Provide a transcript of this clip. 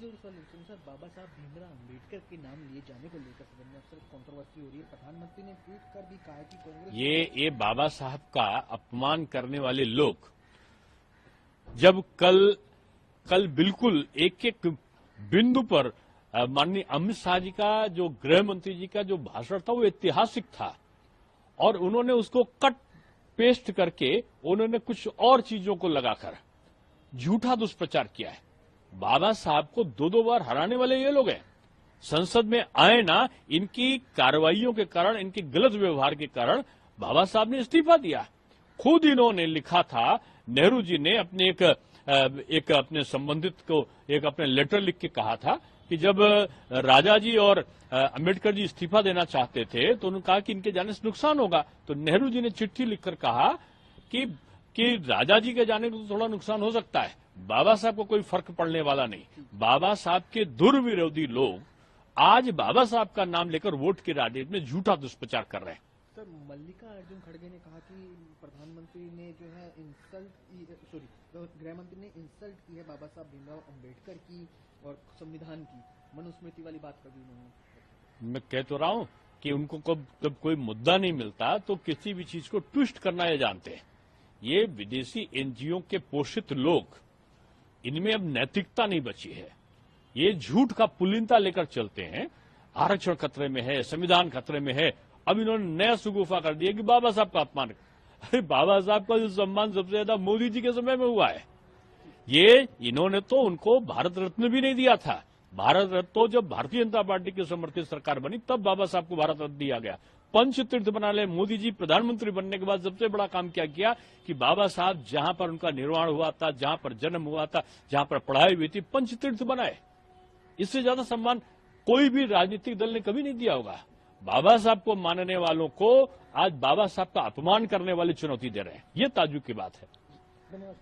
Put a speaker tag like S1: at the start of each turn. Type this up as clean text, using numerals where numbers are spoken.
S1: जरूर सवाल सर, बाबा साहब भीमराव अम्बेडकर के नाम लिए जाने को लेकर सदन में अक्सर कंट्रोवर्सी हो रही है। प्रधानमंत्री ने ट्वीट कर भी कहा है कि कांग्रेस
S2: ये बाबा साहब का अपमान करने वाले लोग जब कल बिल्कुल एक एक बिंदु पर माननीय अमित शाह जी का, जो गृह मंत्री जी का जो भाषण था वो ऐतिहासिक था और उन्होंने उसको कट पेस्ट करके उन्होंने कुछ और चीजों को लगाकर झूठा दुष्प्रचार किया है। बाबा साहब को दो बार हराने वाले ये लोग हैं। संसद में आए ना, इनकी कार्रवाइयों के कारण, इनके गलत व्यवहार के कारण बाबा साहब ने इस्तीफा दिया। खुद इन्होंने लिखा था, नेहरू जी ने अपने एक अपने संबंधित को एक अपने लेटर लिख के कहा था कि जब राजा जी और अंबेडकर जी इस्तीफा देना चाहते थे तो उन्होंने कहा कि इनके जाने से नुकसान होगा। तो नेहरू जी ने चिट्ठी लिखकर कहा कि राजा जी के जाने को तो थोड़ा नुकसान हो सकता है, बाबा साहब को कोई फर्क पड़ने वाला नहीं। बाबा साहब के दुर्विरोधी लोग आज बाबा साहब का नाम लेकर वोट की राजनीति में झूठा दुष्प्रचार कर रहे हैं।
S1: सर, मल्लिकार्जुन खड़गे ने कहा कि प्रधानमंत्री ने जो है गृह मंत्री ने इंसल्ट की है बाबा साहब भीमराव अम्बेडकर की और संविधान की, मनुस्मृति वाली बात कभी उन्होंने।
S2: मैं कह तो रहा हूं कि उनको जब कोई मुद्दा नहीं मिलता तो किसी भी चीज को ट्विस्ट करना ये जानते हैं। ये विदेशी एनजीओ के पोषित लोग, इनमें अब नैतिकता नहीं बची है। ये झूठ का पुलिंदा लेकर चलते हैं। आरक्षण खतरे में है, संविधान खतरे में है। अब इन्होंने नया सुगुफा कर दिया कि बाबा साहब का अपमान। अरे बाबा साहब का जो सम्मान सबसे ज्यादा मोदी जी के समय में हुआ है। ये इन्होंने तो उनको भारत रत्न भी नहीं दिया था। भारत रत्न तो जब भारतीय जनता पार्टी की समर्थित सरकार बनी तब बाबा साहब को भारत रत्न दिया गया। पंचतीर्थ बना ले। मोदी जी प्रधानमंत्री बनने के बाद सबसे बड़ा काम क्या किया कि बाबा साहब जहां पर उनका निर्माण हुआ था, जहां पर जन्म हुआ था, जहां पर पढ़ाई हुई थी, पंचतीर्थ बनाए। इससे ज्यादा सम्मान कोई भी राजनीतिक दल ने कभी नहीं दिया होगा। बाबा साहब को मानने वालों को आज बाबा साहब का अपमान करने वाली चुनौती दे रहे हैं। ये ताज्जुब की बात है।
S1: धन्यवाद।